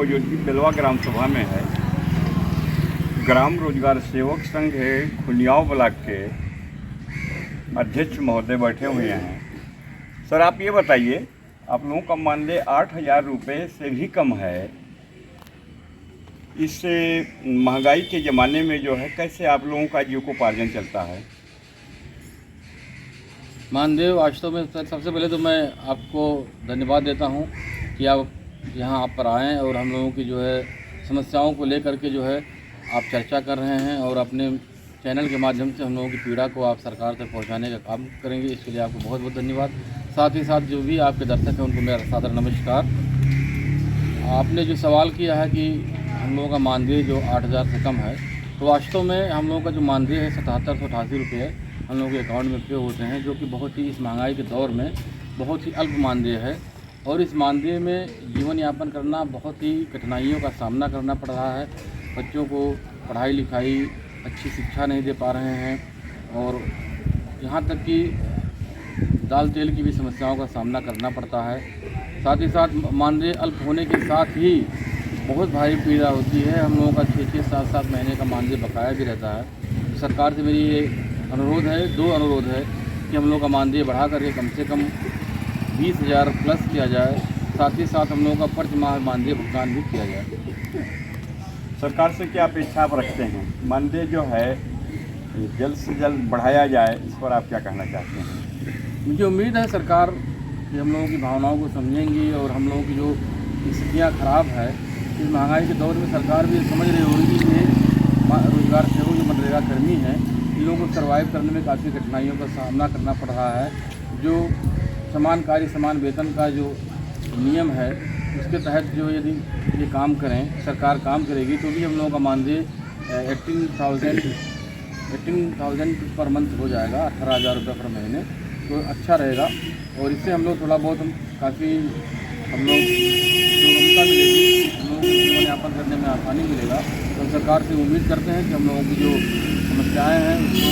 मौजूदगी बेलवा ग्राम सभा में है। ग्राम रोजगार सेवक संघ खुनियाव ब्लॉक के अध्यक्ष महोदय बैठे हुए हैं। सर, आप ये बताइए, आप लोगों का मानदेय 8,000 रुपये से भी कम है। इस महंगाई के ज़माने में जो है कैसे आप लोगों का जीविकोपार्जन चलता है? मानदेय वास्तव में सबसे पहले तो मैं आपको धन्यवाद देता हूं कि आप यहाँ पर आएँ और हम लोगों की जो है समस्याओं को लेकर के जो है आप चर्चा कर रहे हैं और अपने चैनल के माध्यम से हम लोगों की पीड़ा को आप सरकार तक पहुँचाने का काम करेंगे। इसके लिए आपको बहुत बहुत धन्यवाद। साथ ही साथ जो भी आपके दर्शक हैं उनको मेरा सादर नमस्कार। आपने जो सवाल किया है कि हम लोगों का मानदेय जो 8,000 से कम है, तो वास्तव में हम लोगों का जो मानदेय है 7788 रुपये हम लोगों के अकाउंट में पे होते हैं, जो कि बहुत ही इस महंगाई के दौर में बहुत ही अल्प मानदेय है। और इस मानदेय में जीवन यापन करना बहुत ही कठिनाइयों का सामना करना पड़ रहा है। बच्चों को पढ़ाई लिखाई अच्छी शिक्षा नहीं दे पा रहे हैं और यहाँ तक कि दाल तेल की भी समस्याओं का सामना करना पड़ता है। साथ ही साथ मानदेय अल्प होने के साथ ही बहुत भारी पीड़ा होती है। हम लोगों का 6-6, 7-7 महीने का मानदेय बकाया भी रहता है। तो सरकार से मेरी ये अनुरोध है, 2 अनुरोध है कि हम लोगों का मानदेय बढ़ा करके कम से कम 20,000 प्लस किया जाए। साथ ही साथ हम लोगों का प्रति माह मानदेय भुगतान भी किया जाए। सरकार से क्या अपेक्षा आप रखते हैं? मानदेय जो है जल्द से जल्द बढ़ाया जाए, इस पर आप क्या कहना चाहते हैं? मुझे उम्मीद है सरकार कि हम लोगों की भावनाओं को समझेंगी और हम लोगों की जो स्थितियाँ ख़राब है इस महंगाई के दौर में सरकार भी समझ रही होगी कि ये रोजगार सेवक जो मनरेगा कर्मी हैं, इन लोगों को सर्वाइव करने में काफ़ी कठिनाइयों का सामना करना पड़ रहा है। जो समान कार्य समान वेतन का जो नियम है उसके तहत जो यदि ये काम करें, सरकार काम करेगी तो भी हम लोगों का मानदेय 18,000 पर मंथ हो जाएगा, 18,000 रुपये पर महीने, तो अच्छा रहेगा। और इससे हम लोग थोड़ा बहुत काफ़ी हम लोग जो ममता मिलेगी, हम लोगों को जीवन यापन करने में आसानी मिलेगा। तो सरकार से उम्मीद करते हैं कि हम लोगों की जो समस्याएं हैं उसको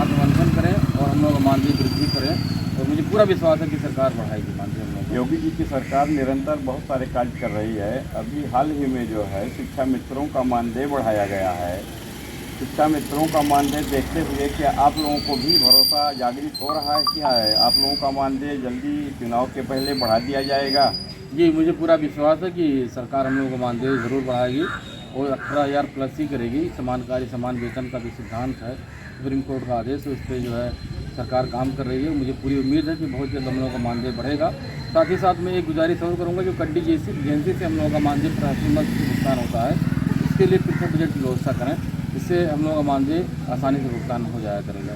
आत्ममंथन करें और हम लोग का मानदेय वृद्धि करें। और मुझे पूरा विश्वास है कि सरकार बढ़ाएगी मानदेय हम लोग। योगी जी की सरकार निरंतर बहुत सारे कार्य कर रही है। अभी हाल ही में जो है शिक्षा मित्रों का मानदेय बढ़ाया गया है। शिक्षा मित्रों का मानदेय देखते हुए क्या आप लोगों को भी भरोसा जागृत हो रहा है? क्या है आप लोगों का मानदेय जल्दी चुनाव के पहले बढ़ा दिया जाएगा? जी, मुझे पूरा विश्वास है कि सरकार हम लोगों का मानदेय ज़रूर बढ़ाएगी और 18,000 प्लस ही करेगी। समान कार्य समान वेतन का भी सिद्धांत है, सुप्रीम कोर्ट का आदेश है, उस पर जो है सरकार काम कर रही है। मुझे पूरी उम्मीद है कि बहुत जल्द हम लोगों का मानदेय बढ़ेगा। साथ ही साथ मैं एक गुजारिश और करूँगा, जो कंटीजेंसी से हम लोगों का मानदेय प्रति माह भुगतान होता है, इसके लिए पृथक बजट की व्यवस्था करें। इससे हम लोगों का मानदेय आसानी से भुगतान हो जाया करेगा।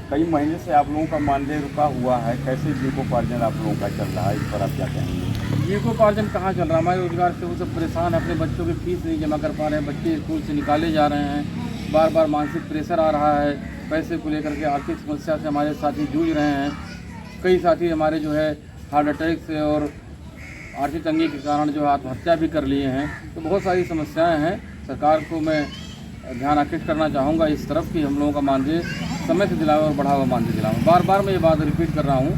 कई महीने से आप लोगों का मानदेय रुका हुआ है, कैसे जीविकोपार्जन आप लोगों का चल रहा है, इस पर आप क्या कहेंगे? जीविकोपार्जन कहाँ चल रहा है? हमारे रोजगार से वो सब परेशान है, अपने बच्चों की फीस नहीं जमा कर पा रहे हैं, बच्चे स्कूल से निकाले जा रहे हैं, बार बार मानसिक प्रेशर आ रहा है, पैसे को लेकर के आर्थिक समस्या से हमारे साथी जूझ रहे हैं। कई साथी हमारे जो है हार्ट अटैक से और आर्थिक तंगी के कारण जो आत्महत्या भी कर लिए हैं। तो बहुत सारी समस्याएँ हैं। सरकार को मैं ध्यान आकृष्ट करना चाहूँगा इस तरफ कि हम लोगों का मानदेय समय से दिलाएं और बढ़ा हुआ मानदेय दिलाएं। बार बार मैं ये बात रिपीट कर रहा हूँ,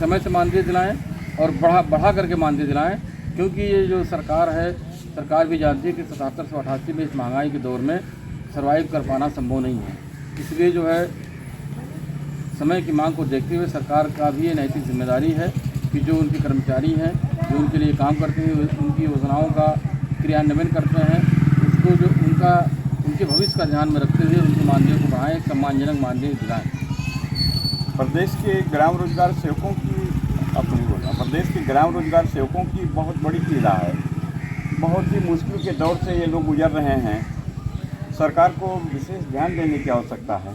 समय से मानदेय दिलाएं और बढ़ा करके मानदेय दिलाएं, क्योंकि ये जो सरकार है, सरकार भी जानती है कि 7788 में इस महंगाई के दौर में सर्वाइव कर पाना संभव नहीं है। इसलिए जो है समय की मांग को देखते हुए सरकार का भी ये नैतिक जिम्मेदारी है कि जो उनके कर्मचारी हैं, जो उनके लिए काम करते हैं, उनकी योजनाओं का क्रियान्वयन करते हैं, उसको जो उनके भविष्य का ध्यान में रखते हुए उनके मानदेय को बढ़ाएं, एक सम्मानजनक मानदेय दिलाएं। प्रदेश के ग्राम रोजगार सेवकों की बहुत बड़ी पीड़ा है। बहुत ही मुश्किल के दौर से ये लोग गुजर रहे हैं। सरकार को विशेष ध्यान देने की आवश्यकता है।